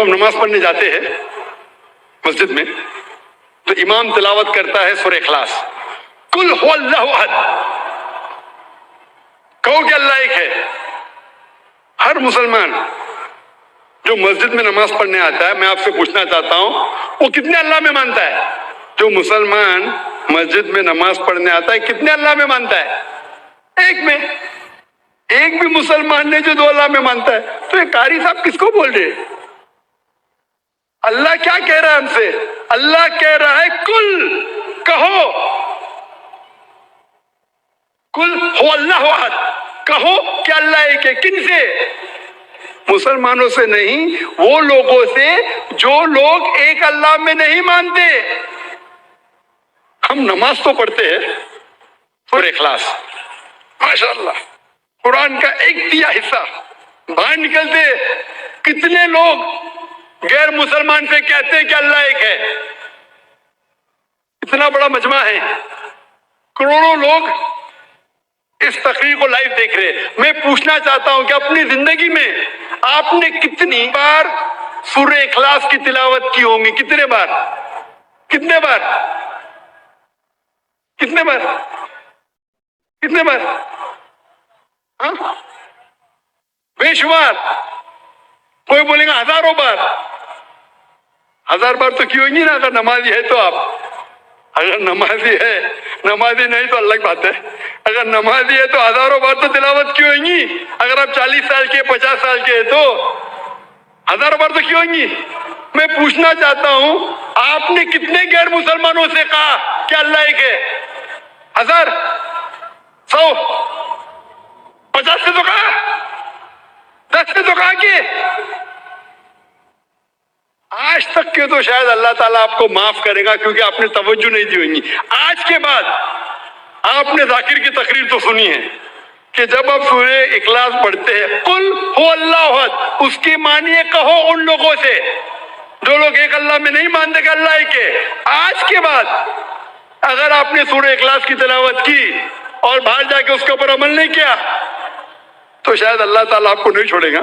جب ہم نماز پڑھنے جاتے ہیں مسجد میں تو امام تلاوت کرتا ہے سورہ اخلاص، قل هو اللہ احد، کہو کہ اللہ ایک ہے۔ ہر مسلمان جو مسجد میں نماز پڑھنے آتا ہے، میں آپ سے پوچھنا چاہتا ہوں وہ کتنے اللہ میں مانتا ہے؟ جو مسلمان مسجد میں نماز پڑھنے آتا ہے کتنے اللہ میں مانتا ہے؟ ایک میں۔ ایک بھی مسلمان نے جو دو اللہ میں مانتا ہے، تو یہ قاری صاحب کس کو بول رہے ہیں؟ اللہ کیا کہہ رہا ہے ہم سے؟ اللہ کہہ رہا ہے کل، کہو، کل ہو اللہ احد، کہو کہ اللہ ایک ہے۔ کن سے؟ مسلمانوں سے نہیں، وہ لوگوں سے جو لوگ ایک اللہ میں نہیں مانتے۔ ہم نماز تو پڑھتے ہیں سورہ اخلاص، ماشاءاللہ قرآن کا 1/3 حصہ باہر نکلتے کتنے لوگ غیر مسلمان سے کہتے ہیں کہ اللہ ایک ہے۔ اتنا بڑا مجمع ہے، کروڑوں لوگ اس تقریر کو لائیو دیکھ رہے ہیں۔ میں پوچھنا چاہتا ہوں کہ اپنی زندگی میں آپ نے کتنی بار سورہ اخلاص کی تلاوت کی ہوں گی؟ کتنے بار؟ کتنے بار؟ کتنے بار؟ کتنے بار؟ ہاں بے شمار۔ کوئی بولے گا ہزاروں بار۔ 1000 بار تو کیوں نہیں نا، اگر نمازی ہے تو آپ۔ اگر نمازی ہے، نمازی نہیں تو الگ بات ہے۔ اگر نمازی ہے تو ہزاروں بار تو تلاوت کیوں ہوئیں گی؟ اگر آپ 40 سال کے 50 سال کے ہیں تو 1000 بار تو کیوں ہوئیں گی؟ میں پوچھنا چاہتا ہوں آپ نے کتنے غیر مسلمانوں سے کہا کہ اللہ ایک ہے؟ 1000؟ 100؟ 50 سے تو کہا، 10 سے تو کہا کہ آج تک کے تو شاید اللہ تعالیٰ آپ کو معاف کرے گا کیونکہ آپ نے توجہ نہیں دی ہوگی۔ آج کے بعد آپ نے ذاکر کی تقریر تو سنی ہے کہ جب آپ سورہ اخلاص پڑھتے ہیں قل هو اللہ احد، اس کی معنی کہو ان لوگوں سے جو لوگ ایک اللہ میں نہیں مانتے کہ اللہ ایک ہے۔ آج کے بعد اگر آپ نے سورہ اخلاص کی تلاوت کی اور باہر جا کے اس کے اوپر عمل نہیں کیا تو شاید اللہ تعالیٰ آپ کو نہیں چھوڑے گا،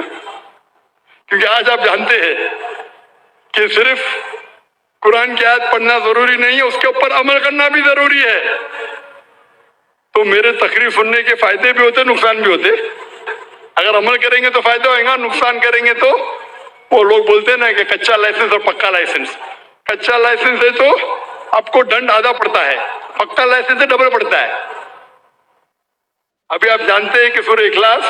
کیونکہ آج آپ جانتے ہیں کہ صرف قرآن کی آیت پڑھنا ضروری نہیں ہے، اس کے اوپر عمل کرنا بھی ضروری ہے۔ تو میرے تقریر سننے کے فائدے بھی ہوتے، نقصان بھی ہوتے۔ اگر عمل کریں گے تو فائدہ ہوئے گا، نقصان کریں گے تو وہ لوگ بولتے ہیں نا کہ کچا لائسنس اور پکا لائسنس۔ کچا لائسنس ہے تو آپ کو دنڈ آدھا پڑتا ہے، پکا لائسنس ہے ڈبل پڑتا ہے۔ ابھی آپ جانتے ہیں کہ سورہ اخلاص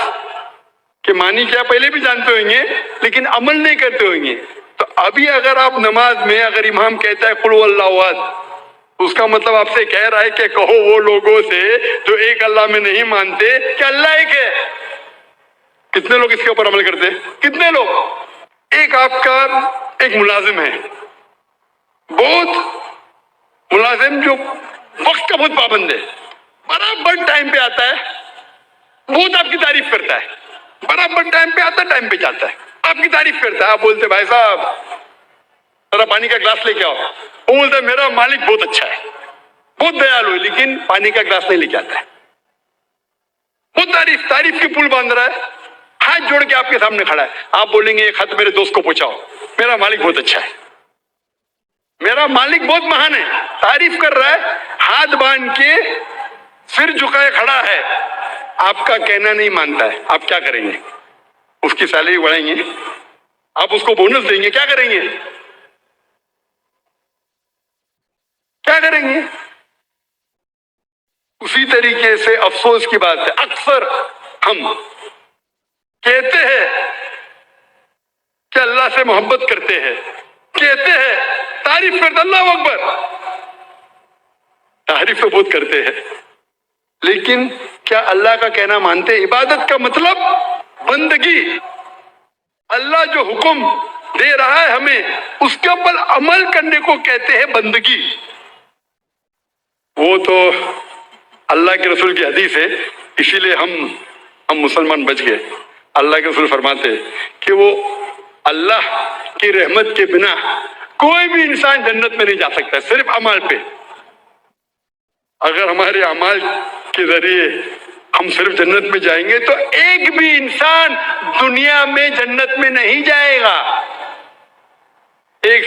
کے معنی کیا پہلے بھی جانتے ہوئیں گے لیکن عمل نہیں کرتے ہوئیں گے۔ تو ابھی اگر آپ نماز میں اگر امام کہتا ہے قل هو اللہ احد، اس کا مطلب آپ سے کہہ رہا ہے کہ کہو وہ لوگوں سے جو ایک اللہ میں نہیں مانتے کہ اللہ ایک ہے۔ کتنے لوگ اس کے اوپر عمل کرتے ہیں؟ کتنے لوگ؟ ایک آپ کا ایک ملازم ہے، بہت ملازم جو وقت کا بہت پابند ہے، برابر ٹائم پہ آتا ہے، بہت آپ کی تعریف کرتا ہے، برابر ٹائم پہ آتا ہے، ٹائم پہ جاتا ہے، آپ کی تعریف کرتا ہے۔ آپ بولتے بھائی صاحب ذرا پانی کا گلاس لے کے آؤ، وہ بولتا ہے میرا مالک بہت اچھا ہے، بہت دیالو ہے، لیکن پانی کا گلاس نہیں لے کے آتا ہے۔ بہت تعریف کی پل باندھ رہا ہے، ہاتھ جوڑ کے آپ کے سامنے کھڑا ہے۔ آپ بولیں گے ایک خط میرے دوست کو پہنچاؤ، میرا مالک بہت اچھا ہے، میرا مالک بہت مہان ہے، تعریف کر رہا ہے، ہاتھ باندھ کے سر جھکائے کھڑا ہے، آپ کا کہنا نہیں مانتا ہے۔ آپ کیا کریں گے؟ اس کی سیلری بڑھائیں گے؟ آپ اس کو بونس دیں گے؟ کیا کریں گے؟ کیا کریں گے؟ اسی طریقے سے افسوس کی بات ہے، اکثر ہم کہتے ہیں کہ اللہ سے محبت کرتے ہیں، کہتے ہیں تعریف کرتے، اللہ اکبر، تعریف تو بہت کرتے ہیں، لیکن کیا اللہ کا کہنا مانتے؟ عبادت کا مطلب بندگی، اللہ جو حکم دے رہا ہے ہمیں اس کے اوپر عمل کرنے کو کہتے ہیں بندگی۔ وہ تو اللہ کے رسول کی حدیث ہے، اسی لیے ہم مسلمان بچ گئے۔ اللہ کے رسول فرماتے کہ وہ اللہ کی رحمت کے بنا کوئی بھی انسان جنت میں نہیں جا سکتا، صرف اعمال پہ۔ اگر ہمارے اعمال کے ذریعے ہم صرف جنت میں جائیں گے تو ایک بھی انسان دنیا میں جنت میں نہیں جائے گا۔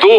2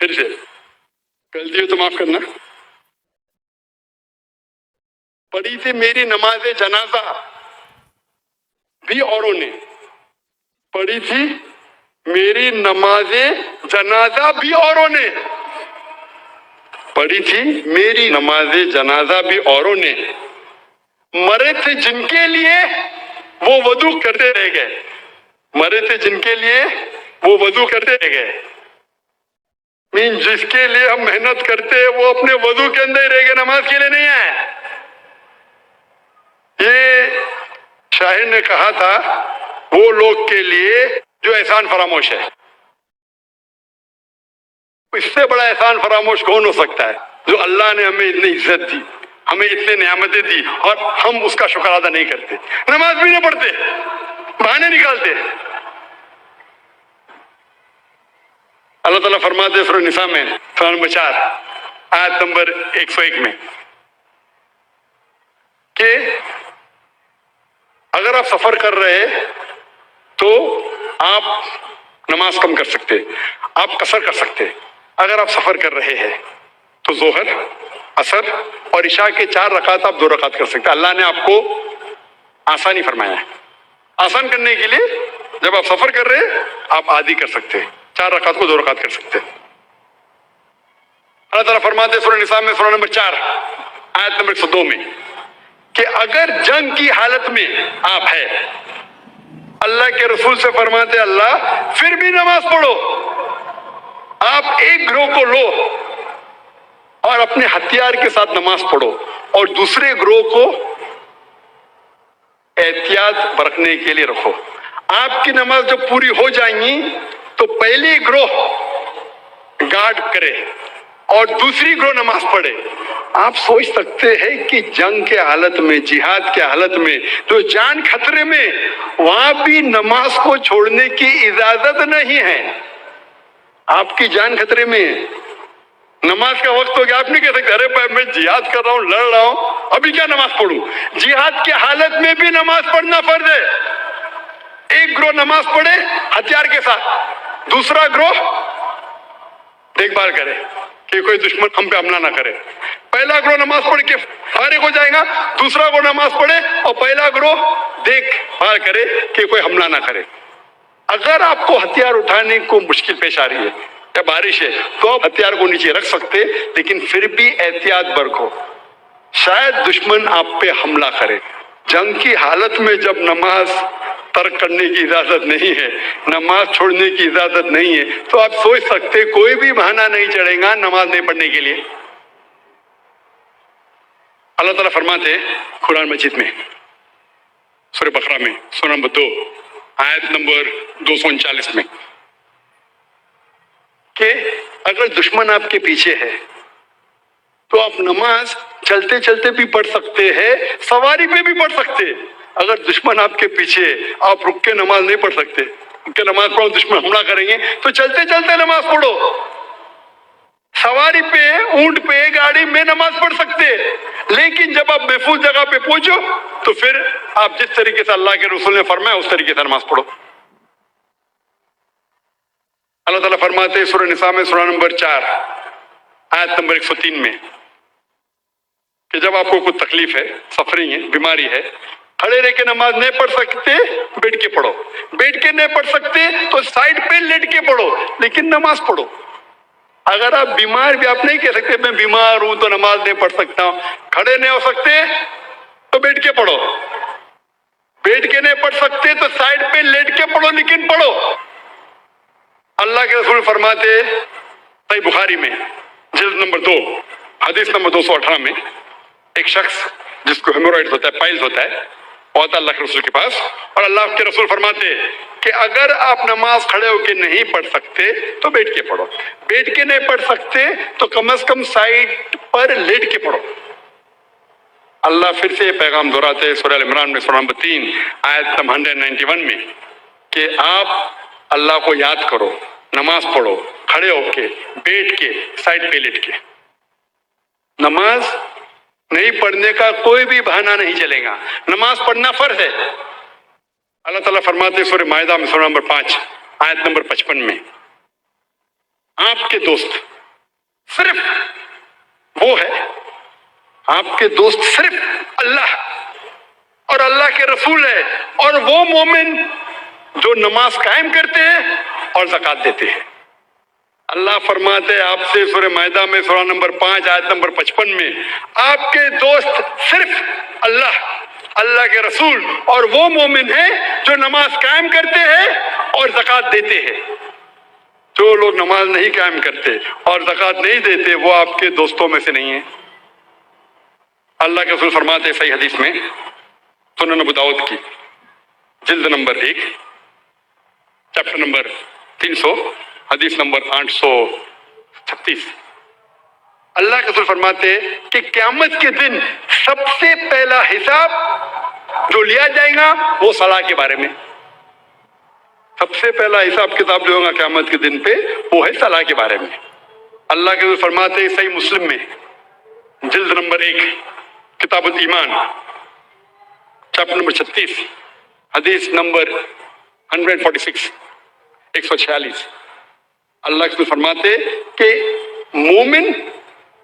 پھر سے غلطی ہو تو معاف کرنا. پڑھی تھی میری نماز جنازہ بھی اوروں نے. پڑھی تھی میری نماز جنازہ بھی اوروں نے. پڑھی تھی میری نماز جنازہ بھی اوروں نے. مرے تھے جن کے لیے وہ وضو کرتے رہ گئے. مرے تھے جن کے لیے وہ وضو کرتے رہ گئے. جس کے لیے ہم محنت کرتے ہیں وہ اپنے وضو کے اندر ہی رہ گئے, نماز کے لیے نہیں آئے. یہ شاعر نے کہا تھا وہ لوگ کے لیے جو احسان فراموش ہے. اس سے بڑا احسان فراموش کون ہو سکتا ہے جو اللہ نے ہمیں اتنی عزت دی, ہمیں اتنے نعمتیں دی اور ہم اس کا شکر ادا نہیں کرتے, نماز بھی نہیں پڑھتے, بہانے نکالتے. اللہ تعالیٰ فرماتے ہیں سورہ نساء میں سورہ نمبر 4 آیت نمبر 101 میں کہ اگر آپ سفر کر رہے تو آپ نماز کم کر سکتے, آپ قصر کر سکتے. اگر آپ سفر کر رہے ہیں تو ظہر, عصر اور عشاء کے 4 رکعت آپ 2 رکعت کر سکتے. اللہ نے آپ کو آسانی فرمایا ہے. آسان کرنے کے لیے جب آپ سفر کر رہے آپ آدھی کر سکتے, 4 رکعت کو 2 رکعت کر سکتے. اللہ تعالیٰ فرماتے سورہ نساء میں سورہ نمبر 4 آیت نمبر 102 میں کہ اگر جنگ کی حالت میں آپ ہے, اللہ کے رسول سے فرماتے اللہ پھر بھی نماز پڑھو. آپ ایک گروہ کو لو اور اپنے ہتھیار کے ساتھ نماز پڑھو اور دوسرے گروہ کو احتیاط برتنے کے لیے رکھو. آپ کی نماز جب پوری ہو جائیں گی تو پہلی گروہ گارڈ کرے اور دوسری گروہ نماز پڑھے. آپ سوچ سکتے ہیں کہ جنگ کے حالت میں, جہاد کے حالت میں, جو جان خطرے میں, وہاں بھی نماز کو چھوڑنے کی اجازت نہیں ہے. آپ کی جان خطرے میں, نماز کا وقت ہو گیا, آپ نہیں کہہ سکتے ارے بھائی میں جہاد کر رہا ہوں, لڑ رہا ہوں, ابھی کیا نماز پڑھوں. جہاد کی حالت میں بھی نماز پڑھنا فرض ہے. ایک گروہ نماز پڑھے ہتھیار کے ساتھ, دوسرا گروہ دیکھ بھال کرے کہ کوئی دشمن ہم پہ حملہ نہ کرے. پہلا گروہ نماز پڑھ کے فارغ ہو جائے گا, دوسرا گروہ نماز پڑھے اور پہلا گروہ دیکھ بھال کرے کہ کوئی حملہ نہ کرے. اگر آپ کو ہتھیار اٹھانے کو مشکل پیش آ رہی ہے یا بارش ہے تو آپ ہتھیار کو نیچے رکھ سکتے, لیکن پھر بھی احتیاط برتو, شاید دشمن آپ پہ حملہ کرے. جنگ کی حالت میں جب نماز ترک کرنے کی اجازت نہیں ہے, نماز چھوڑنے کی اجازت نہیں ہے, تو آپ سوچ سکتے کوئی بھی بہانہ نہیں چڑھے گا نماز نہیں پڑھنے کے لیے. اللہ تعالیٰ فرماتے قرآن مجید میں سورہ بقرہ میں سورہ نمبر 2 آیت نمبر 239 میں کہ اگر دشمن آپ کے پیچھے ہے تو آپ نماز چلتے چلتے بھی پڑھ سکتے ہیں, سواری پہ بھی پڑھ سکتے. اگر دشمن آپ کے پیچھے آپ رک کے نماز نہیں پڑھ سکتے, رک کے نماز پڑھو دشمن حملہ کریں گے, تو چلتے چلتے نماز پڑھو. سواری پہ, اونٹ پہ, گاڑی میں نماز پڑھ سکتے, لیکن جب آپ محفوظ جگہ پہ پہنچو تو پھر آپ جس طریقے سے اللہ کے رسول نے فرمایا اس طریقے سے نماز پڑھو. اللہ تعالیٰ فرماتے ہیں سورہ نساء میں سورہ نمبر 4 آیت نمبر 103 میں کہ جب آپ کو کوئی تکلیف ہے, سفرنگ ہے, بیماری ہے, کھڑے رہ کے نماز نہیں پڑھ سکتے بیٹھ کے پڑھو, بیٹھ کے نہیں پڑھ سکتے تو سائڈ پہ لیٹ کے پڑھو, لیکن نماز پڑھو. اگر آپ بیمار بھی, آپ نہیں کہہ سکتے میں بیمار ہوں تو نماز نہیں پڑھ سکتا ہوں, کھڑے نہیں ہو سکتے تو بیٹھ کے پڑھو, بیٹھ کے نہیں پڑھ سکتے تو سائڈ پہ لیٹ کے پڑھو, لیکن پڑھو. اللہ کے رسول فرماتے صحیح بخاری میں جلد نمبر 2 حدیث نمبر 218 میں ایک شخص جس کو ہیمورائڈ ہوتا ہے, پائلز ہوتا ہے, آتا اللہ کے رسول کے پاس, اور اللہ کے رسول فرماتے کہ اگر آپ نماز کھڑے ہو کے نہیں پڑھ سکتے تو بیٹھ کے پڑھو, بیٹھ کے نہیں پڑھ سکتے تو کم از کم سائڈ پر لیٹ کے پڑھو. اللہ پھر سے یہ پیغام دہراتے سورہ عمران میں سورہ نمبر 3 آیت نمبر 191 میں کہ آپ اللہ کو یاد کرو, نماز پڑھو کھڑے ہو کے, بیٹھ کے, سائڈ پہ لیٹ کے. نماز نہیں پڑھنے کا کوئی بھی بہانہ نہیں چلے گا, نماز پڑھنا فرض ہے. اللہ تعالیٰ فرماتے سورہ مائدہ میں سورہ نمبر 5 آیت نمبر 55 میں آپ کے دوست صرف وہ ہے، آپ کے دوست صرف اللہ اور اللہ کے رسول ہے، اور وہ مومن جو نماز قائم کرتے ہیں اور زکوٰۃ دیتے ہیں۔ اللہ فرماتے ہیں آپ سے سورہ مائدہ میں سورہ نمبر 5 آیت نمبر 55 میں، آپ کے دوست صرف اللہ، اللہ کے رسول اور وہ مومن ہیں جو نماز قائم کرتے ہیں اور زکوٰۃ دیتے ہیں۔ جو لوگ نماز نہیں قائم کرتے اور زکوٰۃ نہیں دیتے وہ آپ کے دوستوں میں سے نہیں ہیں۔ اللہ کے رسول فرماتے ہیں صحیح حدیث میں، سنن ابو داؤد کی جلد نمبر 1 چیپٹر نمبر 300 حدیث نمبر 836، اللہ کے رسول فرماتے کہ قیامت کے دن سب سے پہلا حساب جو لیا جائے گا وہ صلاح کے بارے میں، سب سے پہلا حساب کتاب جو ہوگا قیامت کے دن پہ وہ ہے صلاح کے بارے میں۔ اللہ کے رسول فرماتے ہیں صحیح مسلم میں جلد نمبر 1 کتاب الایمان چیپٹر نمبر 36 حدیث نمبر 146 146، اللہ کے رسول فرماتے کہ مومن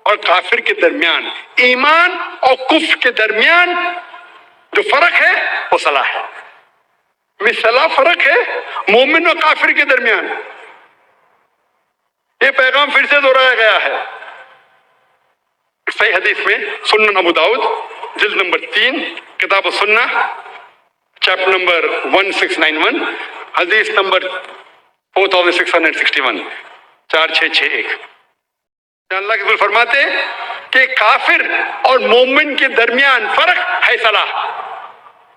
اور کافر کے درمیان، ایمان اور کفر کے درمیان جو فرق ہے وہ صلاح ہے۔ صلاح فرق ہے مومن اور کافر کے درمیان۔ یہ پیغام پھر سے دہرایا گیا ہے صحیح حدیث میں سنن ابو داؤد جلد نمبر 3 کتاب السنہ چیپٹر نمبر 1691 حدیث نمبر 4661 4661۔ اللہ کے رسول فرماتے کہ کافر اور مومن کے درمیان فرق ہے صلاح۔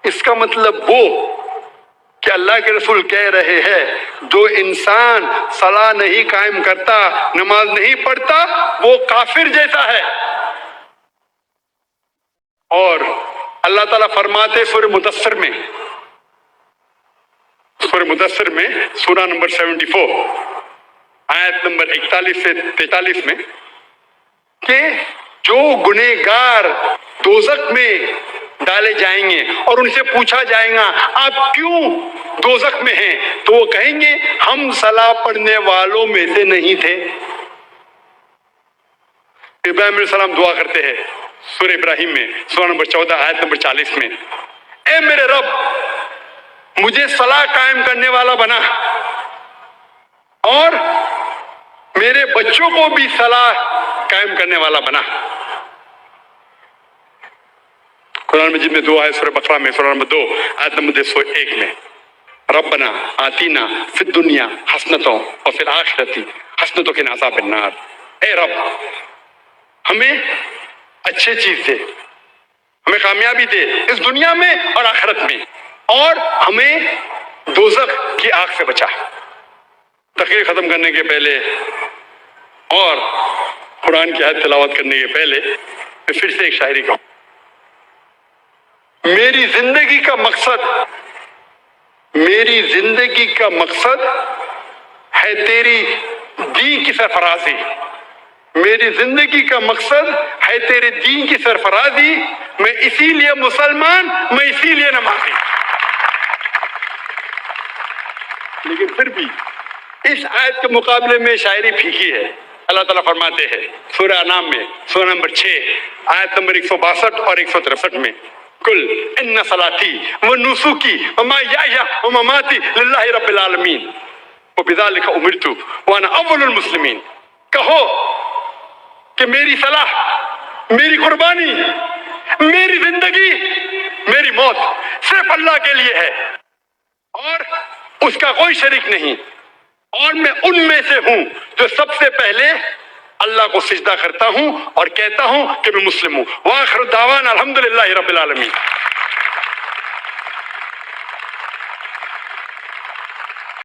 اس کا مطلب وہ کہ اللہ کے رسول کہہ رہے ہیں جو انسان صلاح نہیں قائم کرتا، نماز نہیں پڑھتا، وہ کافر جیسا ہے۔ اور اللہ تعالیٰ فرماتے سورہ مدثر میں سورہ نمبر 74 آیت نمبر 41 سے 43 میں کہ جو گنہگار دوزخ میں ڈالے جائیں گے اور ان سے پوچھا جائے گا آپ کیوں دوزخ میں ہیں، تو وہ کہیں گے ہم صلاح پڑھنے والوں میں سے نہیں تھے۔ ابراہیم علیہ السلام دعا کرتے ہیں سورہ ابراہیم میں سورہ نمبر 14 آیت نمبر 40 میں، اے میرے رب مجھے صلاح قائم کرنے والا بنا اور میرے بچوں کو بھی صلاح قائم کرنے والا بنا۔ قرآن مجید میں دعا ہے سورہ بقرہ میں سورہ نمبر 2 آیت نمبر 101 میں، ربنا آتینا فی الدنیا حسنۃ وفی الآخرۃ حسنۃ وقنا عذاب النار۔ اے رب ہمیں اچھی چیز دے، ہمیں کامیابی دے اس دنیا میں اور آخرت میں، اور ہمیں دوزخ کی آگ سے بچا۔ تقریر ختم کرنے کے پہلے اور قرآن کی آیت تلاوت کرنے کے پہلے میں پھر سے ایک شاعری کہوں، میری زندگی کا مقصد ہے تیری دین کی سرفرازی، میری زندگی کا مقصد ہے تیرے دین کی سرفرازی، میں اسی لیے مسلمان، میں اسی لیے نمازی۔ لیکن پھر بھی اس آیت کے مقابلے میں شاعری پھیکی ہے۔ اللہ تعالیٰ فرماتے ہیں سورہ انعام میں سورہ نمبر 6 آیت نمبر 162 اور 163 میں، کل ان صلاتی و نسکی و محیای و مماتی للہ رب العالمین وبذالک امرت وانا اول المسلمین۔ کہو کہ میری صلاح، میری قربانی، میری زندگی، میری موت صرف اللہ کے لیے ہے اور اس کا کوئی شریک نہیں، اور میں ان میں سے ہوں جو سب سے پہلے اللہ کو سجدہ کرتا ہوں اور کہتا ہوں کہ میں مسلم ہوں۔ وآخر دعوانا الحمدللہ رب العالمین۔